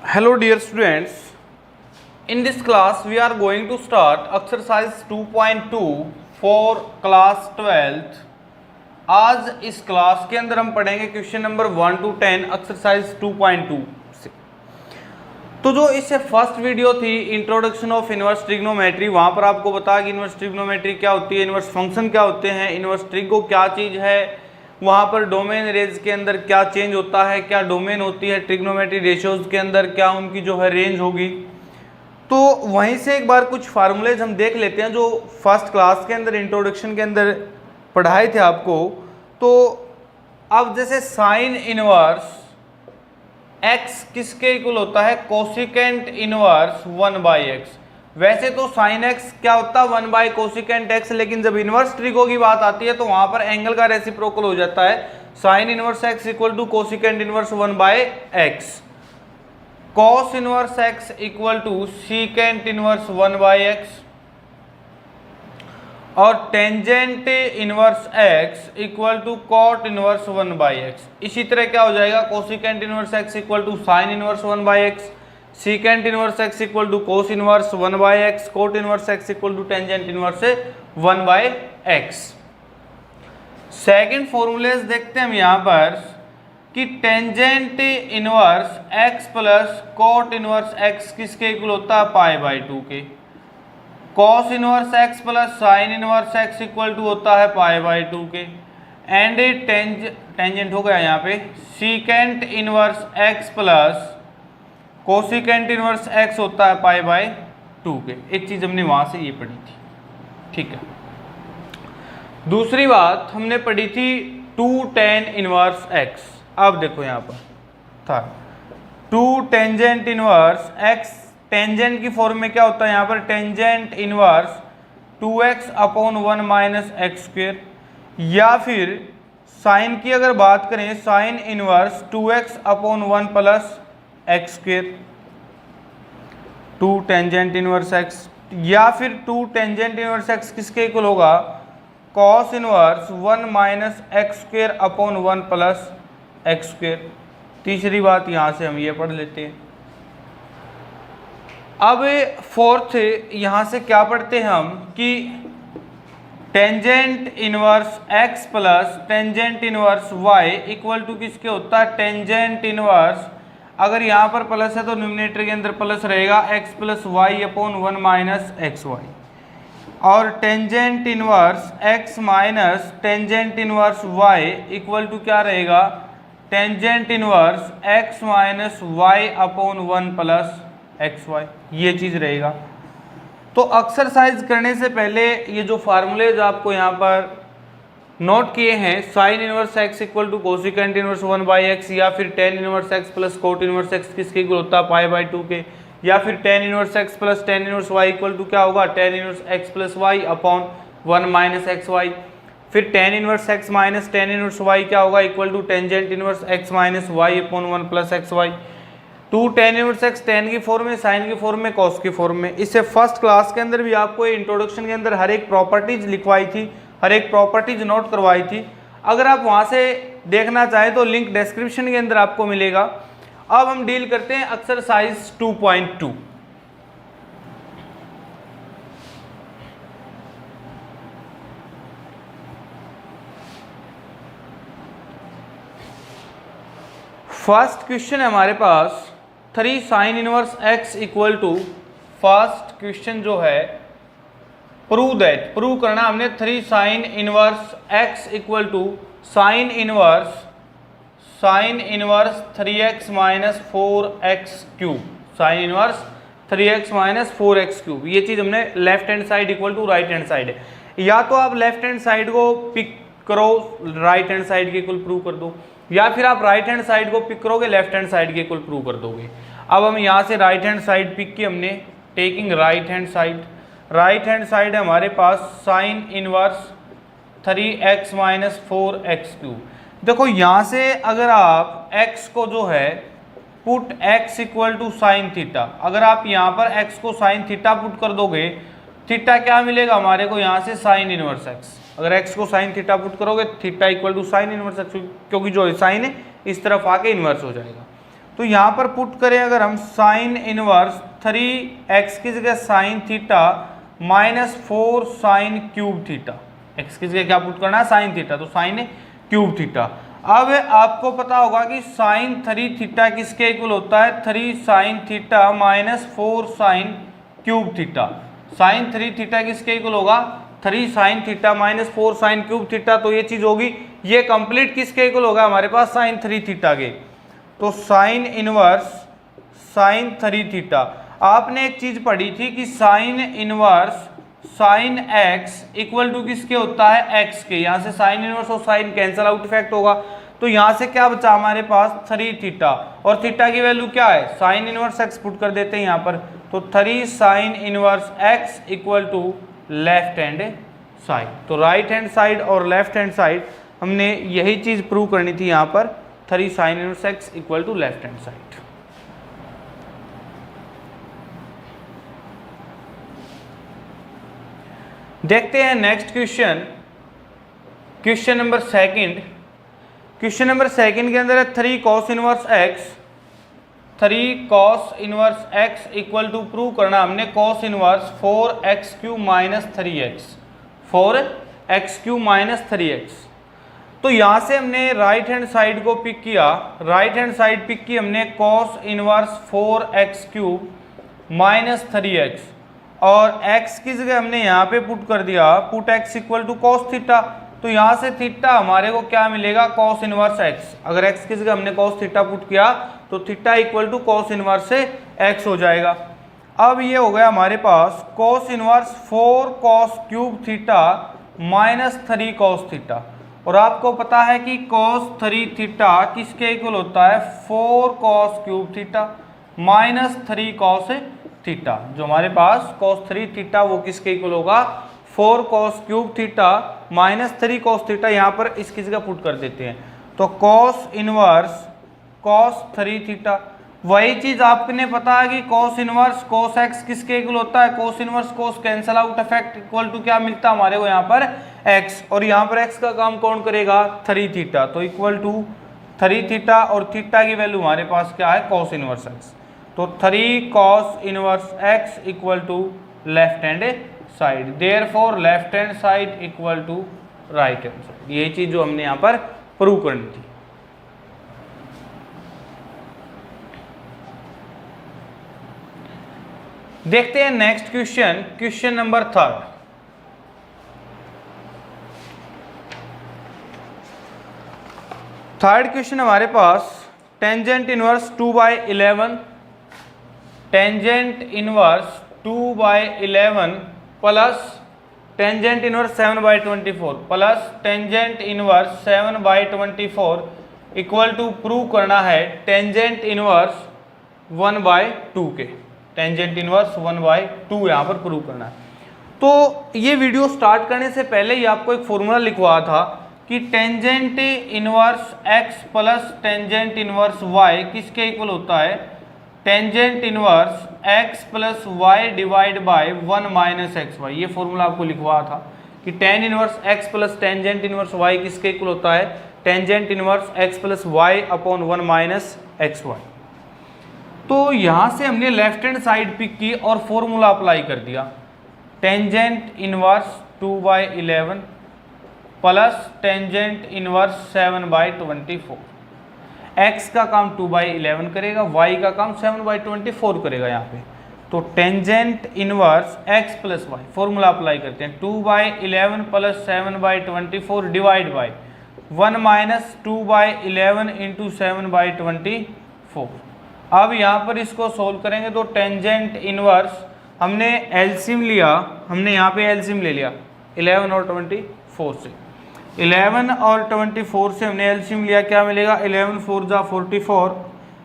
Hello dear students, in this class we are going to start exercise 2.2 for class 12th। आज इस class के अंदर हम पढ़ेंगे क्वेश्चन नंबर 1 to 10 एक्सरसाइज 2.2 से। तो जो इससे फर्स्ट वीडियो थी इंट्रोडक्शन ऑफ इनवर्स ट्रिग्नोमेट्री, वहाँ पर आपको बताया कि इनवर्स ट्रिग्नोमेट्री क्या होती है, इनवर्स फंक्शन क्या होते हैं, इनवर्स ट्रिगो क्या चीज़ है, वहाँ पर डोमेन रेंज के अंदर क्या चेंज होता है, क्या डोमेन होती है ट्रिग्नोमेट्री रेशियोज के अंदर, क्या उनकी जो है रेंज होगी। तो वहीं से एक बार कुछ फार्मूलेज हम देख लेते हैं जो फर्स्ट क्लास के अंदर इंट्रोडक्शन के अंदर पढ़ाए थे आपको। तो अब जैसे साइन इनवर्स x किसके इक्वल होता है, कोसिकेंट इनवर्स 1/x। वैसे तो साइन x क्या होता है 1 कोसिकेंट x, लेकिन जब इनवर्स ट्रिगो की बात आती है तो वहां पर एंगल का रेसिप्रोकल हो जाता है। Sine inverse x equal to cosecant inverse 1/x, cos inverse x equal to secant inverse 1/x, और tangent inverse x equal to cot inverse 1/x। इसी तरह क्या हो जाएगा, cosecant inverse x equal to sine inverse 1/x, secant inverse x equal to cos inverse 1/x, cot inverse x equal to tangent inverse 1/x। Second formulas देखते हैं हम यहाँ पर कि tangent inverse x plus cot inverse x किसके equal होता है, π/2 के। Cos inverse x plus sine inverse x equal to होता है π/2 के। एंड टेंजेंट हो गया यहाँ पे secant inverse x plus cosecant inverse x होता है π/2 के। एक चीज हमने वहां से ये पढ़ी थी, ठीक है। दूसरी बात हमने पढ़ी थी 2 tan इनवर्स x। अब देखो यहाँ पर था 2 टेंजेंट इनवर्स x, टेंजेंट की फॉर्म में क्या होता है यहाँ पर, tangent inverse 2x/1 minus x², या फिर साइन की अगर बात करें sine inverse 2x/1 plus x², 2 tangent inverse x, या फिर 2 टेंजेंट इनवर्स x किसके इक्वल होगा, cos inverse 1 minus x²/1 plus x²। तीसरी बात यहां से हम ये पढ़ लेते हैं। अब फोर्थ यहां से क्या पढ़ते हैं हम कि tangent inverse x plus tangent inverse y equal to किसके होता है, टेंजेंट इनवर्स, अगर यहाँ पर प्लस है तो न्यूमरेटर के अंदर प्लस रहेगा x plus y/1 minus xy, और tangent inverse x minus tangent inverse y equal to क्या रहेगा, tangent inverse x minus y/1 plus xy, ये चीज रहेगा। तो एक्सरसाइज करने से पहले ये जो फार्मूलेज आपको यहाँ पर नोट किए हैं, sine inverse x equal to cosecant inverse 1/x, या फिर tan inverse x plus cot inverse x किसके इक्वल होता है π/2 के, या फिर tan inverse x plus tan inverse y equal to क्या होगा, tan inverse x plus y/1 minus xy, फिर tan inverse x minus tan inverse y क्या होगा, equal to tangent inverse x minus y/1 plus xy। 2 tan inverse x ten की form में, sign की form में, cos की form में। इससे फर्स्ट क्लास के अंदर भी आपको इंट्रोडक्शन के अंदर हर एक प्रॉपर्टीज लिखवाई थी, हर एक प्रॉपर्टीज नोट करवाई थी। अगर आप वहां से देखना चाहें तो लिंक डिस्क्रिप्शन के अंदर आपको मिलेगा। अब हम डील करते हैं एक्सरसाइज 2.2। फर्स्ट क्वेश्चन है हमारे पास 3 sine inverse x equal to, first question जो है प्रूव दैट, प्रूव करना हमने 3 sine inverse x equal to sine inverse 3x minus 4x³, sine inverse 3x minus 4x³। ये चीज हमने left hand side equal to right hand side है, या तो आप लेफ्ट हैंड साइड को पिक करो राइट हैंड साइड के इक्वल प्रूव कर दो, या फिर आप राइट हैंड साइड को पिक करोगे लेफ्ट हैंड साइड के इक्वल प्रूव कर दोगे। अब हम यहाँ से राइट हैंड साइड पिक की हमने, taking right hand side, right hand side है हमारे पास sine inverse 3x minus 4x³। देखो यहाँ से अगर आप x को जो है put x equal to sine theta, अगर आप यहाँ पर x को साइन थीटा पुट कर दोगे, थीटा क्या मिलेगा हमारे को यहाँ से साइन इनवर्स x, अगर x को साइन थीटा पुट करोगे theta equal to sine inverse x, क्योंकि जो साइन है इस तरफ आके इन्वर्स हो जाएगा। तो यहाँ पर पुट करें अगर हम साइन इनवर्स 3x की जगह sign theta minus 4 sine cube theta, x की जगह क्या पुट करना है साइन थीटा, तो साइन क्यूब थीटा। अब आपको पता होगा कि साइन 3 थीटा किसके इक्वल होता है 3 sine theta minus 4 sine cube theta. Sine 3 theta किसके इक्वल होगा 3 sine theta minus 4 sine cube theta, तो ये चीज होगी। ये कंप्लीट किसके इक्वल होगा हमारे पास साइन 3 थीटा के, तो साइन इनवर्स साइन 3 थीटा। आपने एक चीज पढ़ी थी कि sine inverse sine x equal to किसके होता है एक्स के, यहाँ से साइन इनवर्स और साइन कैंसल आउट इफेक्ट होगा, तो यहाँ से क्या बचा हमारे पास 3 थीटा, और थीटा की वैल्यू क्या है साइन इनवर्स एक्स पुट कर देते हैं यहाँ पर, तो 3 sine inverse x equal to left hand side. तो राइट हैंड साइड और लेफ्ट हैंड साइड हमने यही चीज प्रूव करनी थी यहाँ पर, 3 sine inverse x equal to left hand side. देखते हैं next question, question number second. Question number second के अंदर है 3 cos inverse x, 3 cos inverse x equal to prove करना हमने cos inverse 4x³ minus 3x, 4x³ minus 3x। तो यहाँ से हमने राइट हैंड साइड को पिक किया, राइट हैंड साइड पिक की हमने cos inverse 4x³ minus 3x, और x की जगह हमने यहाँ पे पुट कर दिया, put x equal to cos theta, तो यहाँ से थीटा हमारे को क्या मिलेगा cos इनवर्स x। अगर x की जगह हमने cos थीटा पुट किया तो theta equal to cos inverse से x हो जाएगा। अब ये हो गया हमारे पास cos inverse 4 cos³ theta minus 3 cos theta, और आपको पता है कि cos 3 थीटा किसके इक्वल होता है 4 cos³ theta minus 3 cos theta. जो हमारे पास cos 3 थीटा वो किसके इक्वल होगा 4 cos³ theta minus 3 cos theta, यहाँ पर इसकी जगह पुट कर देते हैं, तो cos इनवर्स cos 3 थीटा। वही चीज आपने पता है कि cos इनवर्स cos x किसके इक्वल होता है, cos inverse cos cancel out effect equal to क्या मिलता है हमारे को यहाँ पर x, और यहाँ पर x का काम कौन करेगा 3 थीटा, तो इक्वल टू 3 थीटा, और थीटा की वैल्यू हमारे पास क्या है cos इनवर्स x, तो 3 cos inverse x equal to left hand side, therefore left hand side equal to right hand side. यही चीज जो हमने यहाँ पर प्रूव करनी थी। देखते हैं next question, question number third. Third question हमारे पास tangent inverse 2/11, tangent inverse 2/11 plus tangent inverse 7/24 plus tangent inverse 7/24 equal to prove करना है टेंजेंट इनवर्स 1/2 के, टेंजेंट इनवर्स 1/2 यहाँ पर प्रूव करना है। तो ये वीडियो स्टार्ट करने से पहले ही आपको एक फॉर्मूला लिखवा था कि tangent inverse x plus tangent inverse y किसके इक्वल होता है, tangent inverse x plus y divide by 1 minus x y. ये फॉर्मूला आपको लिखवा था कि tan inverse x plus tangent inverse y किसके इक्वल होता है, tangent inverse x plus y upon 1 minus x y. तो यहाँ से हमने लेफ्ट हैंड साइड पिक की और फॉर्मूला अप्लाई कर दिया, tangent inverse 2/11 plus tangent inverse 7/24। x का काम 2/11 करेगा, y का काम 7/24 करेगा यहाँ पे। तो tangent inverse x plus y, formula apply करते हैं, 2/11 plus 7/24 divide by 1 minus 2/11 into 7/24। अब यहाँ पर इसको सोल्व करेंगे तो टेंजेंट इनवर्स हमने एलसीएम लिया, हमने यहाँ पे एलसीएम ले लिया 11 और 24 से, 11 और 24 से हमने एलसीएम लिया, क्या मिलेगा 11 4 जा 44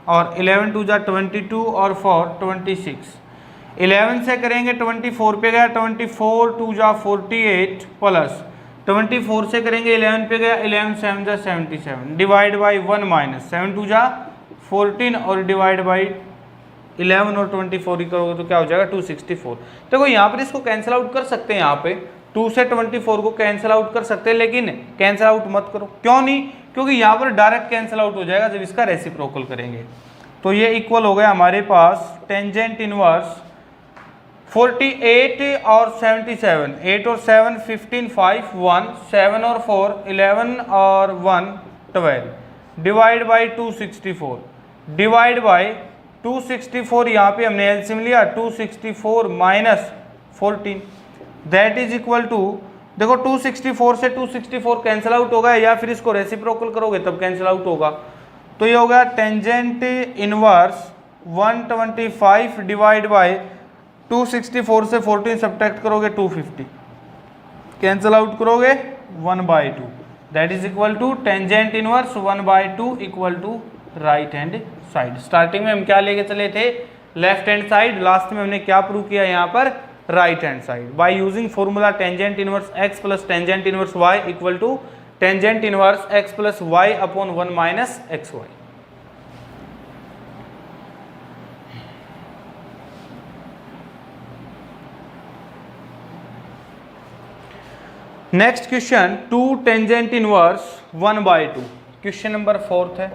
और 11 2 जा 22 और 4 26। 11 से करेंगे 24 पे गया, 24 2 जा 48 प्लस 24 से करेंगे 11 पे गया, 11 7 जा 77 डिवाइड बाई 1 माइनस 7 2 जा 14 और डिवाइड बाई 11 और 24 ही करोगे तो क्या हो जाएगा 264। देखो यहाँ पर इसको कैंसिल आउट कर सकते हैं, यहाँ पे 2 से 24 को कैंसिल आउट कर सकते हैं, लेकिन कैंसिल आउट मत करो। क्यों नहीं, क्योंकि यहाँ पर डायरेक्ट कैंसिल आउट हो जाएगा जब इसका रेसिप्रोकल करेंगे। तो ये इक्वल हो गया हमारे पास टेंजेंट इनवर्स 48 और 77, 8 और 7 15, 5 1, 7 और 4 11 और 1 12, डिवाइड बाई 264, डिवाइड बाई 264, यहाँ पे हमने एलसीएम लिया 264 minus 14, that is equal to, देखो 264 से 264 कैंसिल आउट होगा, या फिर इसको रेसिप्रोकल करोगे तब कैंसिल आउट होगा। तो ये होगा टेंजेंट इनवर्स 125 डिवाइड बाई 264 से 14 सब्ट्रैक्ट करोगे 250, कैंसिल आउट करोगे 1/2, that is equal to tangent inverse 1/2 equal to right hand side. Starting में हम क्या लेके चले थे, लेफ्ट हैंड साइड, लास्ट में हमने क्या प्रूव किया यहाँ पर, right hand side, by using formula tangent inverse x plus tangent inverse y equal to tangent inverse x plus y upon 1 minus xy। Next question, 2 tangent inverse 1/2, question number 4 है।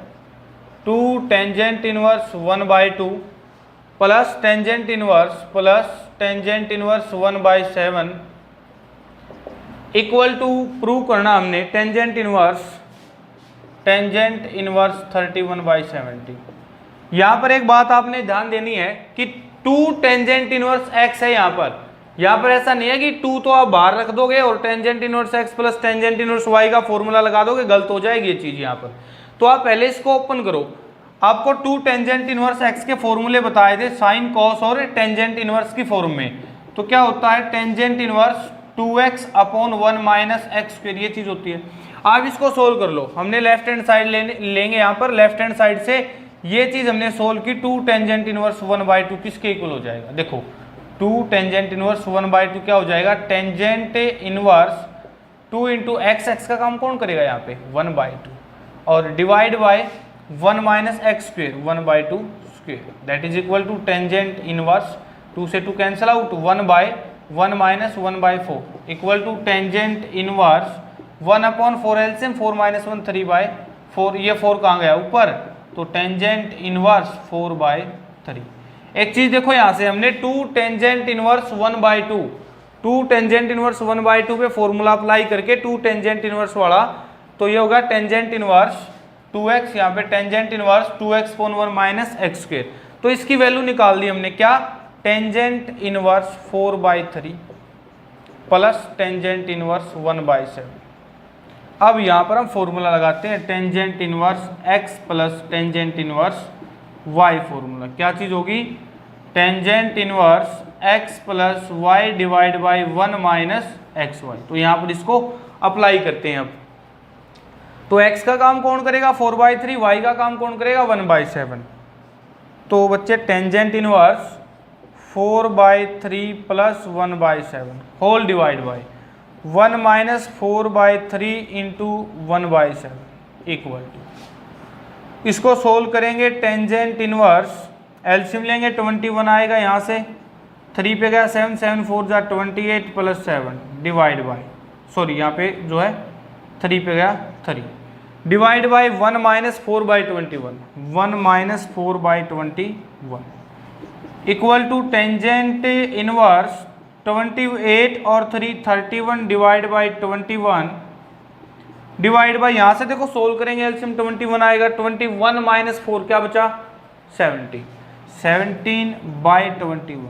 2 tangent inverse 1/2 plus tangent inverse 1/7 equal to prove करना हमने tangent inverse 31/70। यहाँ पर एक बात आपने ध्यान देनी है कि 2 टेंजेंट इनवर्स x है यहाँ पर ऐसा नहीं है कि 2 तो आप बाहर रख दोगे और tangent inverse x plus tangent inverse y का फॉर्मूला लगा दोगे, गलत हो जाएगी ये चीज यहाँ पर। तो आप पहले इसको ओपन करो, आपको 2 टेंजेंट इनवर्स x के फॉर्मूले बताए थे साइन कॉस और टेंजेंट इनवर्स की फॉर्म में। तो क्या होता है, tangent inverse 2x upon 1 minus x square, ये चीज होती है। आप इसको सोल्व कर लो, हमने लेफ्ट हैंड साइड लेंगे यहाँ पर, लेफ्ट हैंड साइड से ये चीज हमने सोल्व की, 2 टेंजेंट इनवर्स 1/2 किसके इक्वल हो जाएगा, देखो 2 टेंजेंट इनवर्स 1/2 क्या हो जाएगा, टेंजेंट इनवर्स 2 इंटू एक्स का काम कौन करेगा यहाँ पे 1/2, और divide by 1 minus x square 1/2 square, that is equal to tangent inverse 2 से 2 cancel out 1/1 minus 1/4 equal to tangent inverse 1/4 LCM 4 minus 1 3/4, ये 4 कहाँ गया ऊपर, तो टेंजेंट इनवर्स 4/3। एक चीज देखो यहाँ से हमने 2 टेंजेंट इनवर्स 1/2, 2 टेंजेंट इनवर्स 1/2 पे फॉर्मूला अप्लाई करके 2 टेंजेंट इनवर्स वाला, तो ये होगा टेंजेंट इनवर्स 2x, यहाँ पे tangent inverse 2x upon 1 minus x square. तो इसकी वैल्यू निकाल दी हमने, क्या, tangent inverse 4/3 plus tangent inverse 1/7। अब यहाँ पर हम फॉर्मूला लगाते हैं tangent inverse x plus tangent inverse y, formula क्या चीज होगी, tangent inverse x plus y divide by 1 minus x y. तो यहाँ पर इसको अप्लाई करते हैं। अब तो x का काम कौन करेगा 4/3, y का काम कौन करेगा 1/7। तो बच्चे tangent inverse 4/3 plus 1/7 whole divide by 1 minus 4/3 into 1/7 equal to, इसको सोल्व करेंगे टेंजेंट इनवर्स, एलसीएम लेंगे 21 आएगा यहाँ से, 3 पे गया 7, 7 4 जा 28 प्लस 7 डिवाइड बाई, सॉरी यहाँ पे जो है 3 पे गया 3, divide by 1 minus 4/21, 1 minus 4/21 equal to tangent inverse 28 और 3 31 डिवाइड बाई 21 डिवाइड बाई, यहाँ से देखो सोल्व करेंगे एलसीएम 21 आएगा, 21 माइनस 4 क्या बचा 70, 17/21,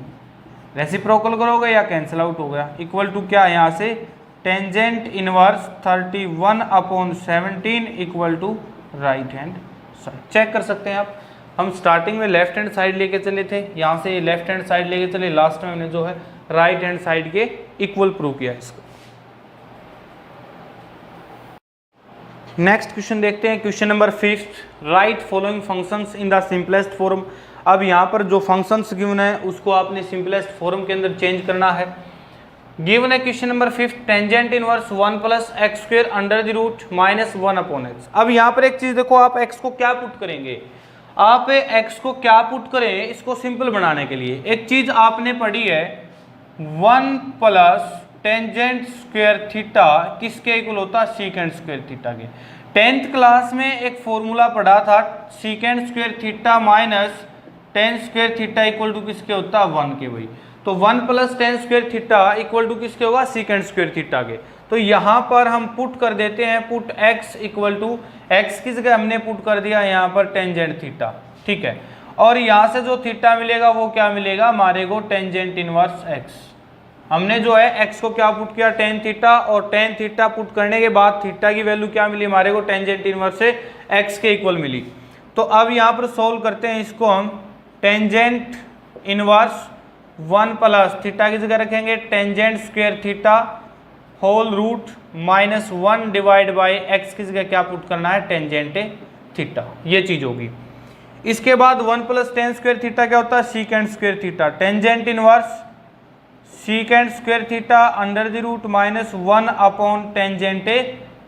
रेसिप्रोकल करोगे या कैंसिल आउट हो गया, इक्वल टू क्या यहाँ से tangent inverse 31 upon 17 equal to right hand side. Check कर सकते हैं आप, हम स्टार्टिंग में लेफ्ट हैंड साइड लेके चले थे, यहाँ से लेफ्ट हैंड साइड लेके चले, लास्ट में हमने जो है राइट हैंड साइड के इक्वल प्रूव किया इसको। नेक्स्ट क्वेश्चन देखते हैं, question number 5, right following functions in the simplest form. अब यहाँ पर जो फंक्शंस गिवन है उसको आपने सिंपलेस्ट फॉर्म के अंदर चेंज करना है। गिवन है question number 5, tangent inverse 1 plus x square under the root minus 1 upon x. अब यहाँ पर एक चीज देखो, आप एक्स को क्या पुट करेंगे, आप एक्स को क्या पुट करें इसको सिंपल बनाने के लिए, एक चीज आपने पढ़ी है 1 प्लस टेंजेंट स्क्वायर थीटा किसके इक्वल होता है, सीकेंट स्क्वायर थीटा के। 10th क्लास में एक फॉर्मूला पढ़ा था secant square theta minus tan square theta equal to किसके होता है 1 के भाई। तो 1 plus tan square theta equal to किसके होगा सीकेंड स्क्वायर थीटा के। तो यहाँ पर हम पुट कर देते हैं put x equal to x की जगह हमने पुट कर दिया यहाँ पर टेंजेंट थीटा, ठीक है। और यहाँ से जो थीटा मिलेगा वो क्या मिलेगा हमारे को टेंजेंट इनवर्स x। हमने जो है x को क्या पुट किया टेन थीटा, और टेन थीटा पुट करने के बाद थीटा की वैल्यू क्या मिली हमारे को टेंजेंट इनवर्स से x के इक्वल मिली। तो अब यहाँ पर सोल्व करते हैं इसको हम। टेंजेंट इनवर्स 1 प्लस थीटा की जगह रखेंगे tangent square theta whole root minus 1 divide by x की जगह क्या पुट करना है टेंजेंट थीटा, ये चीज होगी। इसके बाद 1 प्लस टेन स्क्वायर थीटा क्या होता है secant square theta, tangent inverse secant square theta under the root minus 1 upon tangent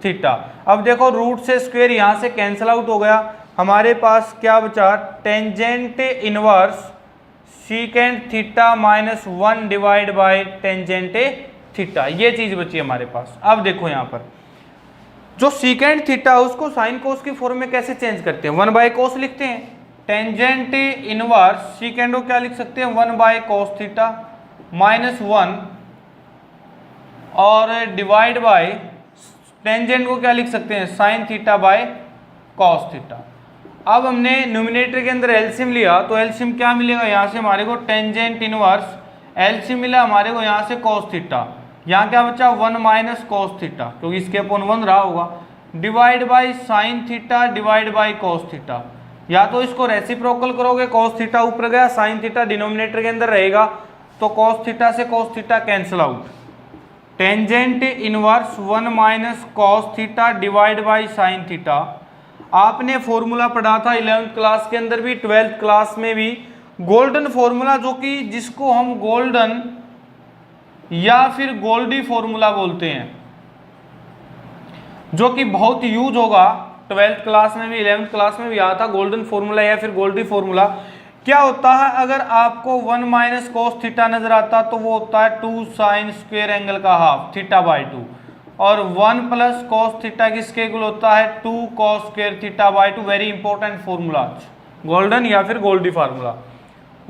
theta. अब देखो रूट से स्क्वायर यहाँ से कैंसिल आउट हो गया, हमारे पास क्या बचा tangent inverse secant theta minus 1 divide by tangent theta, ये चीज बची हमारे पास। अब देखो यहाँ पर जो सीकेंड थीटा उसको साइन कोस की फॉर्म में कैसे चेंज करते हैं 1 बाय कोस लिखते हैं। टेंजेंट इनवर्स सीकेंड को क्या लिख सकते हैं 1 बाय कोस थीटा माइनस 1 और डिवाइड बाय टेंजेंट को क्या लिख सकते हैं sine theta by cos theta. अब हमने न्यूमिनेटर के अंदर एलसीएम लिया तो एलसीएम क्या मिलेगा यहाँ से हमारे को टेंजेंट इनवर्स एलसीएम मिला हमारे को यहाँ से कॉस थीटा, यहाँ क्या बचा 1 माइनस कॉस थीटा क्योंकि इसके अपॉन 1 रहा होगा, divide by sine theta divide by cos theta. या तो इसको रेसिप्रोकल करोगे कॉस थीटा ऊपर गया साइन थीटा डिनोमिनेटर के अंदर रहेगा तो कॉस थीटा से cos theta cancel out. Tangent inverse 1 minus cos theta divide by sine theta. आपने फॉर्मूला पढ़ा था 11th क्लास के अंदर भी 12th क्लास में भी, गोल्डन फॉर्मूला जो कि जिसको हम गोल्डन या फिर गोल्डी फॉर्मूला बोलते हैं, जो कि बहुत यूज होगा 12th क्लास में भी 11th क्लास में भी आया था गोल्डन फॉर्मूला या फिर गोल्डी फॉर्मूला। क्या होता है अगर आपको 1 माइनस कोस थीटा नजर आता तो वो होता है 2 साइन स्क्वायर एंगल का हाफ थीटा बाई 2, और 1 प्लस कॉस थीटा किसके इक्वल होता है 2 cos square theta by 2। Very important formula golden या फिर goldie formula.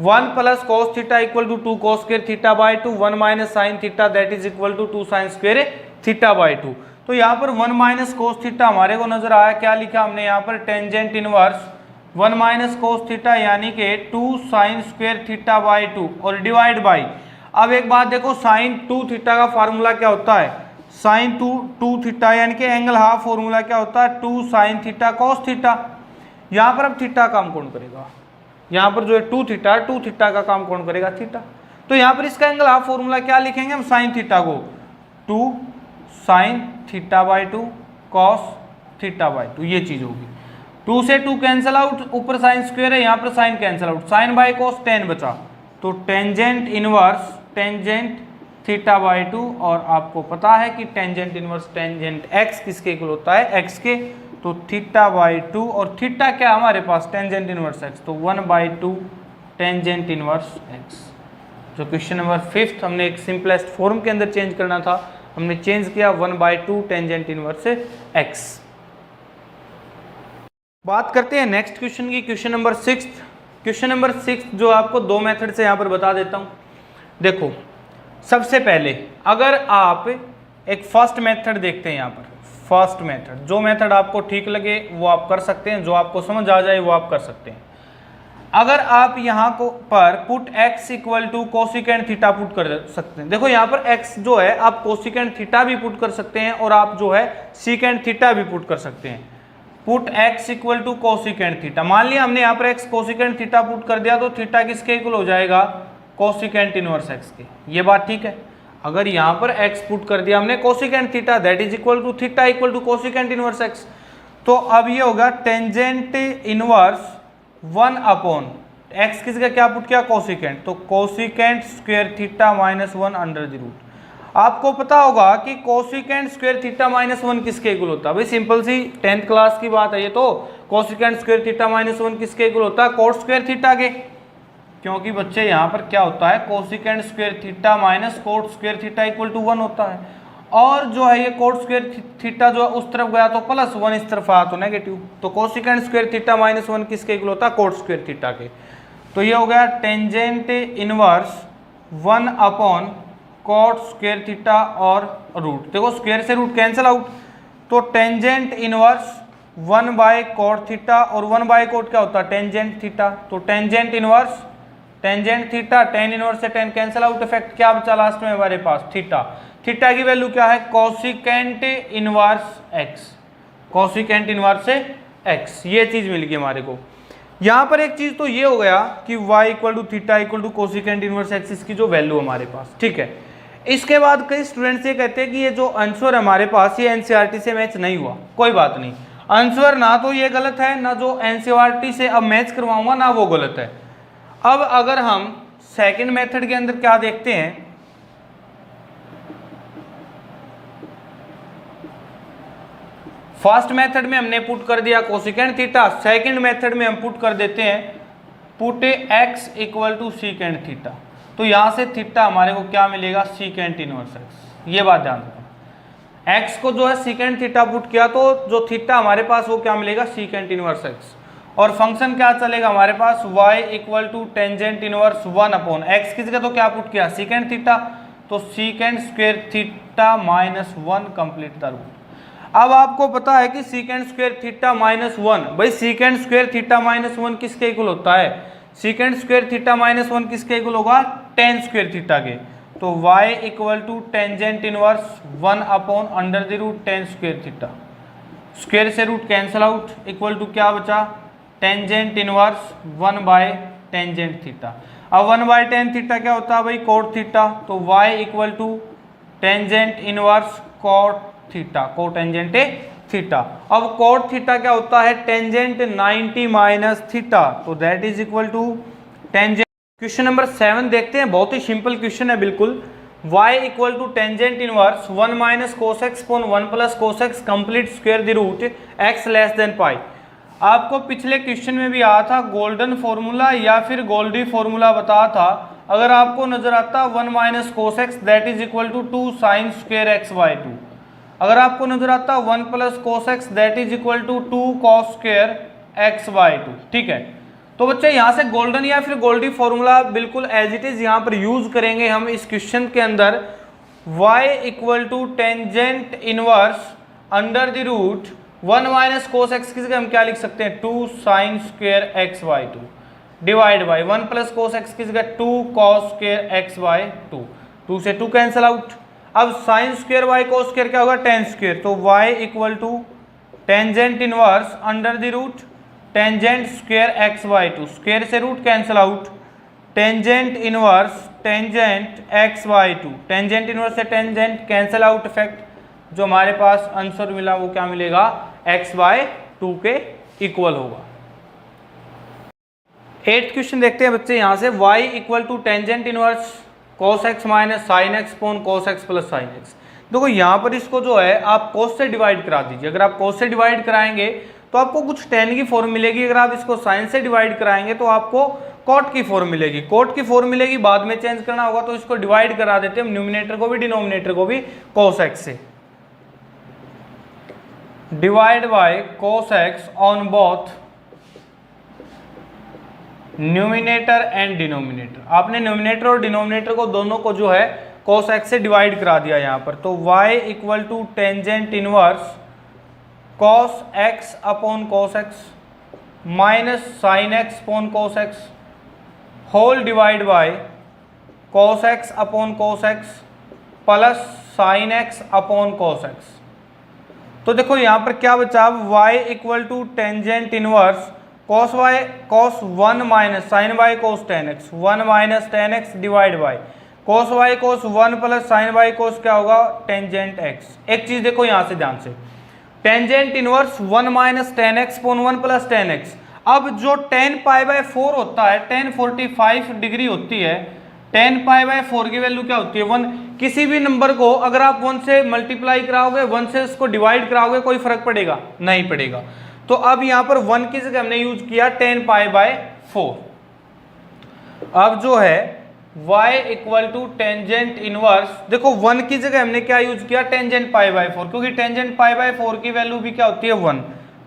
1 plus cos theta equal to 2 cos square theta by 2, 1 minus sine theta that is equal to 2 sine square theta by 2। तो यहाँ पर 1 minus cos theta हमारे को नजर आया, क्या लिखा हमने यहाँ पर tangent inverse 1 minus cos theta यानी कि 2 साइन स्क्वायर थीटा बाई 2 और डिवाइड बाई। अब एक बात देखो साइन 2 थीटा का फार्मूला क्या होता है साइन 2 थीटा यानी कि एंगल हाफ फॉर्मूला क्या होता है 2 साइन थीटा कॉस थीटा। यहाँ पर अब थीटा काम कौन करेगा, यहाँ पर जो है 2 थीटा का काम कौन करेगा थीटा। तो यहाँ पर इसका एंगल हाफ फॉर्मूला क्या लिखेंगे हम साइन थीटा को 2 sine theta by 2 cos theta by 2, ये चीज होगी। 2 से 2 कैंसिल आउट, ऊपर साइन स्क्वायर है यहाँ पर sine cancel out, sine by cos tan बचा। तो tangent inverse tangent theta by 2, और आपको पता है कि टेंजेंट इनवर्स टेंजेंट एक्स किसके इक्वल होता है एक्स के, तो थीटा बाई 2 और थीटा क्या हमारे पास टेंजेंट इनवर्स एक्स, तो 1 बाई 2 टेंजेंट इनवर्स एक्स। जो क्वेश्चन नंबर 5 हमने एक सिंपलेस्ट फॉर्म के अंदर चेंज करना था हमने चेंज किया 1 बाई 2 टेंजेंट इनवर्स एक्स। बात करते हैं नेक्स्ट क्वेश्चन की, क्वेश्चन नंबर 6। क्वेश्चन नंबर 6 जो आपको 2 मेथड से यहाँ पर बता देता हूँ। देखो सबसे पहले अगर आप एक फर्स्ट मेथड देखते हैं यहाँ पर, फर्स्ट मेथड जो मेथड आपको ठीक लगे वो आप कर सकते हैं, जो आपको समझ आ जाए वो आप कर सकते हैं। अगर आप यहाँ को पर put x equal to cosecant theta put कर सकते हैं। देखो यहाँ पर x जो है आप कोसिकेंड थीटा भी पुट कर सकते हैं और आप जो है सीकेंड थीटा भी पुट कर सकते हैं। Put x equal to cosecant theta, मान लिया हमने यहाँ पर x कोसिकेंड थीटा पुट कर दिया तो थीटा किसके इक्वल हो जाएगा कोसिकेंड इनवर्स x के, ये बात ठीक है। अगर यहाँ पर x पुट कर दिया हमने cosecant theta that is equal to theta equal to cosecant inverse x, तो अब ये होगा टेंजेंट इनवर्स 1 अपॉन x किसी का क्या पुट किया कोसिकेंड, तो cosecant square theta minus 1 under the root. आपको पता होगा कि कोसिकेंड स्क्वायर थीटा माइनस 1 किसके इक्वल होता है, भाई सिंपल सी 10th क्लास की बात है ये तो। कोसिकेंड स्क्वायर थीटा माइनस 1 किसके इक्वल होता है कोट स्क्वायर थीटा के, क्योंकि बच्चे यहाँ पर क्या होता है cosecant square theta minus cot square theta equal to 1 होता है। और जो है ये कोट स्क्वायर थीटा जो है उस तरफ गया तो प्लस 1, इस तरफ आया तो नेगेटिव। तो कोसिकेंट स्क्वायर थीटा माइनस 1 किसके इक्वल होता है? कोट स्क्वायर थीटा के। तो ये हो गया tangent inverse 1 upon cot square theta और रूट। देखो स्क्वायर से रूट कैंसिल आउट, तो tangent inverse 1 by cot theta और 1 बाय कॉट क्या होता है? Tangent theta. तो tangent inverse tangent theta, tan inverse से टेन कैंसिल आउट, इफेक्ट क्या बचा लास्ट में हमारे पास? थीटा। थीटा की वैल्यू क्या है? Cosecant inverse x, cosecant inverse से एक्स, ये चीज मिल गई हमारे को। यहां पर एक चीज तो ये हो गया कि y equal to theta equal to cosecant inverse x, इसकी जो वैल्यू हमारे पास, ठीक है। इसके बाद कई स्टूडेंट्स ये कहते हैं कि ये जो आंसर हमारे पास ये एनसीईआरटी से मैच नहीं हुआ। कोई बात नहीं, आंसर ना तो ये गलत है, ना जो एनसीईआरटी से अब मैच करवाऊंगा ना वो गलत है। अब अगर हम सेकंड मेथड के अंदर क्या देखते हैं, फर्स्ट मेथड में हमने पुट कर दिया कोसिकेंट थीटा, सेकंड मेथड में हम पुट कर देते हैं put x equal to secant theta. तो यहां से थीटा हमारे को क्या मिलेगा? Secant inverse x। ये बात ध्यान रखना, x को जो है सीकेंट थीटा पुट किया तो जो थीटा हमारे पास वो क्या मिलेगा? Secant inverse x। और फंक्शन क्या चलेगा हमारे पास? y equal to tangent inverse 1 upon x की जगह तो क्या पुट किया? सीकेंट थीटा, तो secant square theta minus 1 complete the root. अब आपको पता है कि सीकेंट स्क्वायर थीटा माइनस 1, भाई सीकेंट स्क्वायर थीटा माइनस 1 किसके इक्वल होता है? सीकेंट स्क्वायर थीटा माइनस 1 किसके इक्वल होगा? टेन स्क्वायर थीटा के। तो y equal to tangent inverse 1 upon under the root tan square theta, square से root cancel out, equal to क्या बचा? Tangent inverse 1 by tangent theta. अब 1 by tan theta क्या होता है भाई? Cot theta. तो y equal to tangent inverse cot theta, cotangent theta. अब कोट थीटा क्या होता है? टेंजेंट 90 माइनस थीटा, तो that is equal to tangent. Question number 7 देखते हैं, बहुत ही सिंपल क्वेश्चन है बिल्कुल। y equal to tangent inverse 1 minus cos x upon 1 plus cos x complete square the root x less than pi. आपको पिछले question में भी आया था गोल्डन फॉर्मूला या फिर गोल्डी फॉर्मूला बताया था। अगर आपको नजर आता 1 minus cos x that is equal to 2 sine square x by 2। अगर आपको नजर आता 1 plus cos x that is equal to 2 cos square x by 2, ठीक है। तो बच्चे यहाँ से गोल्डन या फिर गोल्डी फॉर्मूला बिल्कुल एज इट इज यहाँ पर यूज करेंगे हम इस क्वेश्चन के अंदर। y equal to tangent inverse under the root 1 minus cos x की जगह हम क्या लिख सकते हैं? 2 sine square x by 2 divide by 1 plus cos x की जगह 2 कॉस स्क्वायर एक्स बाई 2, 2 से 2 कैंसिल आउट। अब sine square by cos square क्या होगा? Tan square. तो y equal to tangent inverse under the root tangent square x by 2, square से root cancel out, tangent inverse tangent x by 2, tangent inverse से tangent cancel out, effect जो हमारे पास answer मिला वो क्या मिलेगा? x बाय 2 के इक्वल होगा। 8th क्वेश्चन देखते हैं बच्चे यहाँ से, y equal to tangent inverse cos x minus sine x upon cos x plus sine x. देखो यहाँ पर इसको जो है आप cos से डिवाइड करा दीजिए। अगर आप cos से डिवाइड कराएंगे तो आपको कुछ tan की फॉर्म मिलेगी, अगर आप इसको sin से डिवाइड कराएंगे तो आपको cot की फॉर्म मिलेगी। cot की फॉर्म मिलेगी, बाद में चेंज करना होगा तो इसको डिवाइड करा देते हैं हम न्यूमिनेटर को भी डिनोमिनेटर को भी cos x से। Divide by cos x on both numerator and denominator. आपने न्यूमिनेटर और डिनोमिनेटर को दोनों को जो है cos x से डिवाइड करा दिया यहाँ पर। तो y equal to tangent inverse cos x upon cos x minus sine x upon cos x whole divide by cos x upon cos x plus sine x upon cos x। तो देखो यहाँ पर क्या बचा? y equal to tangent inverse cos y cos 1 minus sine y cos tan x, 1 minus tan x divide by cos y cos 1 plus sine y cos क्या होगा? Tangent x। एक चीज देखो यहाँ से ध्यान से, tangent inverse 1 minus tan x upon 1 plus tan x। अब जो tan पाई बाय 4 होता है, tan 45 डिग्री होती है, tan पाई बाय 4 की वैल्यू क्या होती है? 1। किसी भी नंबर को अगर आप 1 से मल्टीप्लाई कराओगे, 1 से उसको डिवाइड कराओगे, कोई फर्क पड़ेगा? नहीं पड़ेगा। तो अब यहां पर 1 की जगह हमने यूज किया tan पाई बाय 4। अब जो है y equal to tangent inverse, देखो 1 की जगह हमने क्या यूज किया, टेंजेंट पाई बाय 4, क्योंकि टेंजेंट पाई बाय 4 की वैल्यू भी क्या होती है 1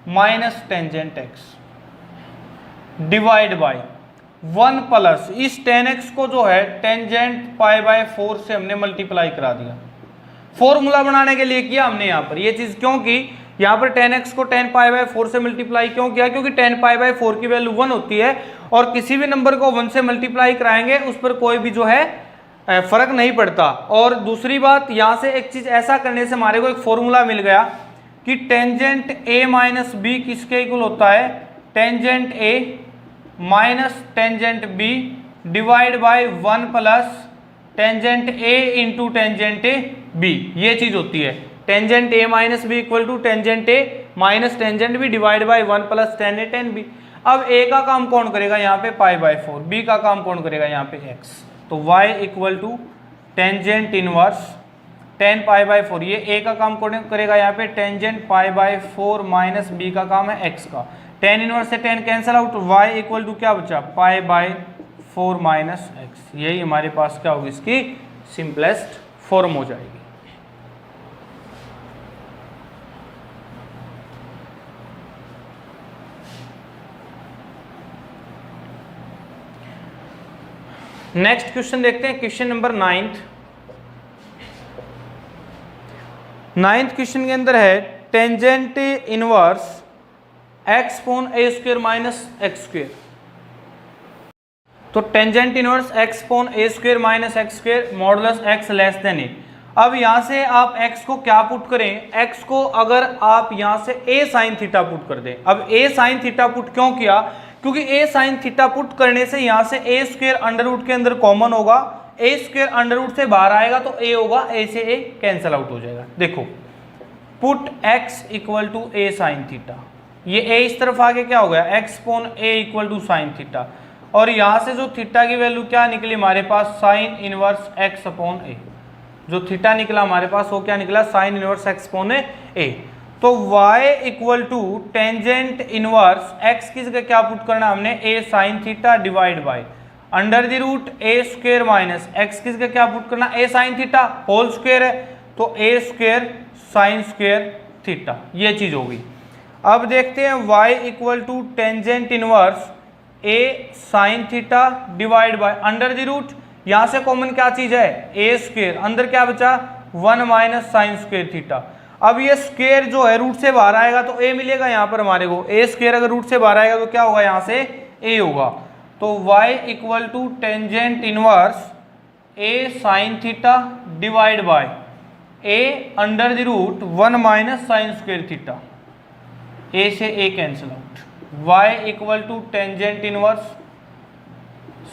minus tangent x divide by 1 plus इस tan x को जो है टेंजेंट पाई बाय 4 से हमने मल्टीप्लाई करा दिया। फॉर्मूला बनाने के लिए किया हमने यहाँ पर ये चीज, क्योंकि यहाँ पर tan x को tan पाई बाय 4 से मल्टीप्लाई क्यों किया, क्योंकि tan पाई बाय 4 की वैल्यू 1 होती है और किसी भी नंबर को 1 से मल्टीप्लाई कराएंगे उस पर कोई भी जो है फर्क नहीं पड़ता। और दूसरी बात, यहाँ से एक चीज ऐसा करने से हमारे को एक फॉर्मूला मिल गया कि टेंजेंट a माइनस बी किसके इक्वल होता है, tangent a minus tangent b divide by 1 plus tangent a into tangent b, ये चीज होती है। Tangent a minus b equal to tangent a minus tangent b divide by 1 plus tan a tan b। अब a का काम कौन करेगा यहाँ पे पाई बाय 4, b का काम कौन करेगा यहाँ पे x, तो y equal to tangent inverse tan pi by 4, ये a का काम कौन करेगा यहाँ पे tangent pi by 4 minus b का काम है x का, टेन इनवर्स से tan cancel out, y equal to क्या बचा पाई बाय 4 माइनस एक्स, यही हमारे पास क्या होगी इसकी सिंपलेस्ट फॉर्म हो जाएगी। नेक्स्ट क्वेश्चन देखते हैं, क्वेश्चन नंबर 9th क्वेश्चन के अंदर है tangent inverse x upon a square minus x square. तो tangent inverse x upon a square minus x square modulus x less than a. अब यहां से आप x को क्या पुट करें, x को अगर आप यहां से a साइन थीटा पुट कर दें। अब a साइन थीटा पुट क्यों किया, क्योंकि a साइन थीटा पुट करने से यहां से a स्क्वायर अंडर रूट के अंदर कॉमन होगा, a स्क्वायर अंडर रूट से बाहर आएगा तो a होगा, a से a कैंसिल आउट हो जाएगा। देखो put x equal to a sine theta, ये a इस तरफ आगे क्या हो गया x upon a equal to sine theta, और यहां से जो थीटा की वैल्यू क्या निकली हमारे पास sine inverse x upon a, जो थीटा निकला हमारे पास वो क्या निकला sine inverse x upon a। तो y equal to tangent inverse x की जगह क्या पुट करना हमने a sine theta divide by under the root a square minus x की जगह क्या पुट करना a sine theta whole square है तो a square sine square theta, ये चीज होगी। अब देखते हैं y equal to tangent inverse a sine theta divide by under the root, यहां से कॉमन क्या चीज है a स्क्वायर, अंदर क्या बचा 1 माइनस साइन स्क्वायर थीटा। अब ये स्क्वायर जो है रूट से बाहर आएगा तो a मिलेगा यहाँ पर हमारे को, a स्क्वायर अगर रूट से बाहर आएगा तो क्या होगा यहाँ से a होगा। तो y equal to tangent inverse a sine theta divide by a under the root 1 minus sine square theta, a से a cancel out, y equal to tangent inverse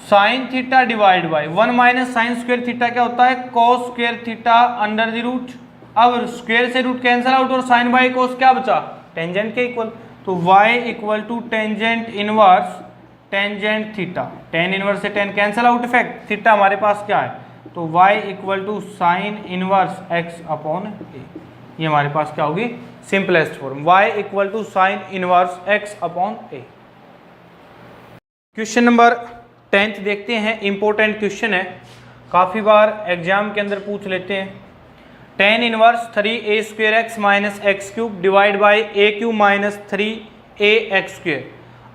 sine theta divide by 1 minus sine square theta क्या होता है cos square theta under the root, अब square से root cancel out और sine by cos क्या बचा tangent के इक्वल, तो y equal to tangent inverse tangent theta, tan inverse से tan cancel out effect, theta हमारे पास क्या है तो y equal to sine inverse x upon a, ये हमारे पास क्या होगी simplest form y equal to sine inverse x upon a। Question number 10th देखते हैं, इंपॉर्टेंट क्वेश्चन है, काफ़ी बार एग्जाम के अंदर पूछ लेते हैं। Tan inverse 3a square x minus x cube divide by a cube minus 3a x square.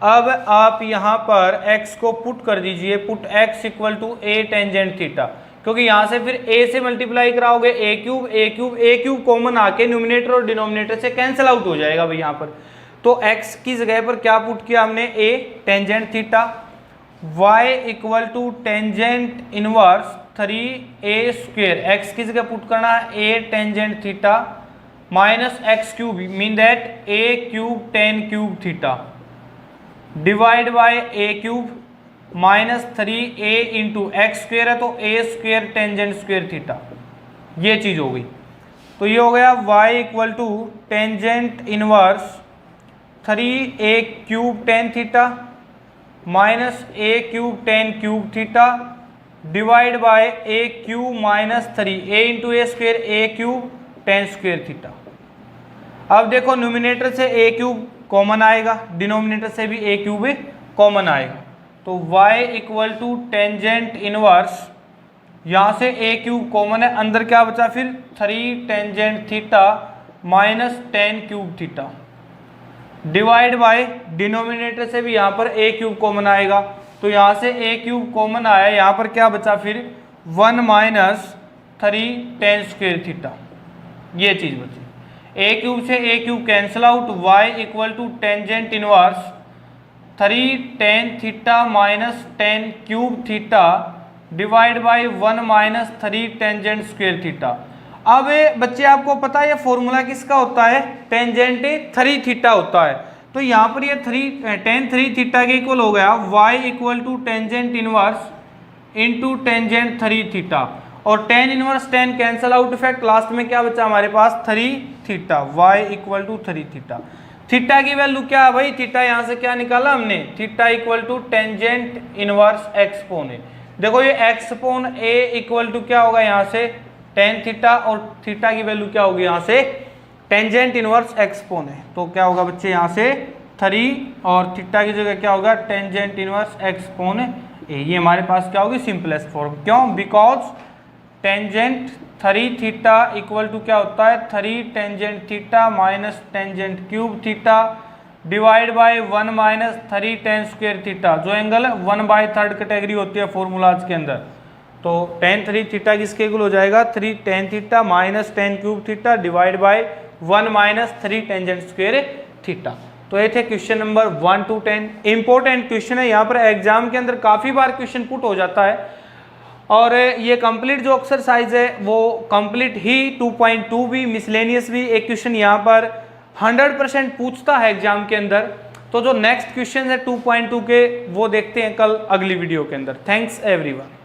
अब आप यहाँ पर x को पुट कर दीजिए, put x equal to a tangent theta, क्योंकि यहाँ से फिर a से मल्टीप्लाई कराओगे a क्यूब कॉमन आके न्यूमिनेटर और डिनोमिनेटर से कैंसिल आउट हो जाएगा भाई यहाँ पर। तो x की जगह पर क्या पुट किया हमने a tangent theta, y equal to tangent inverse 3a square, x की जगह पुट करना है a tangent theta minus x cube mean that a cube tan cube theta divide by a cube minus 3a into x square है तो a square tangent square theta, ये चीज हो गई। तो ये हो गया y equal to tangent inverse 3a cube tan theta minus a cube tan cube theta divide by a cube minus 3a into a square a cube tan square theta. अब देखो न्यूमिनेटर से a क्यूब कॉमन आएगा, denominator से भी a cube common आएगा, तो y equal to tangent inverse, यहाँ से a क्यूब कॉमन है, अंदर क्या बचा फिर 3 tangent theta minus tan cube theta divide by denominator से भी यहाँ पर a क्यूब कॉमन आएगा, तो यहाँ से a क्यूब कॉमन आया, यहाँ पर क्या बचा फिर 1 माइनस 3 टेन स्क्वेयर थीटा, ये चीज़ बची। a क्यूब से a cube cancel out, y equal to tangent inverse 3 tan theta minus tan cube theta divide by 1 minus 3 tangent square theta. अब बच्चे आपको पता है ये फॉर्मूला किसका होता है, टेंजेंट 3 थीटा होता है, तो यहाँ पर ये 3 थीटा के इक्वल हो गया y equal to tangent inverse into tangent 3 theta, और tan inverse tan cancel out effect, last में क्या बचा हमारे पास 3 theta, y equal to 3 theta. Theta की वैल्यू क्या है भाई, थीटा यहाँ से क्या निकाला हमने, theta equal to tangent inverse x upon है। देखो ये एक्सपोन a इक्वल टू क्या होगा यहाँ से टेन थीटा, और थीटा की वैल्यू क्या होगी यहाँ से टेंजेंट इनवर्स एक्सपोन है, तो क्या होगा बच्चे यहाँ से 3 और थीटा की जगह क्या होगा टेंजेंट इनवर्स एक्सपोन a। ये हमारे पास क्या होगी सिंपलेस्ट फॉर्म, क्यों, because tangent 3 theta equal to क्या होता है 3 tangent theta minus tangent cube theta divide by 1 minus 3 tan square theta, जो एंगल 1/3 कैटेगरी होती है फॉर्मूलाज के अंदर, तो टेन 3 थीटा किसके इक्वल हो जाएगा 3 tan theta minus tan cube theta divide by 1 minus 3 tangent square theta. तो ये थे question number 1 to 10, important question है, यहाँ पर एग्जाम के अंदर काफ़ी बार क्वेश्चन पुट हो जाता है, और ये कंप्लीट जो एक्सरसाइज है वो कंप्लीट ही 2.2 भी मिसलेनियस भी एक क्वेश्चन यहाँ पर 100% पूछता है एग्जाम के अंदर। तो जो नेक्स्ट क्वेश्चन है 2.2 के वो देखते हैं कल अगली वीडियो के अंदर। Thanks everyone.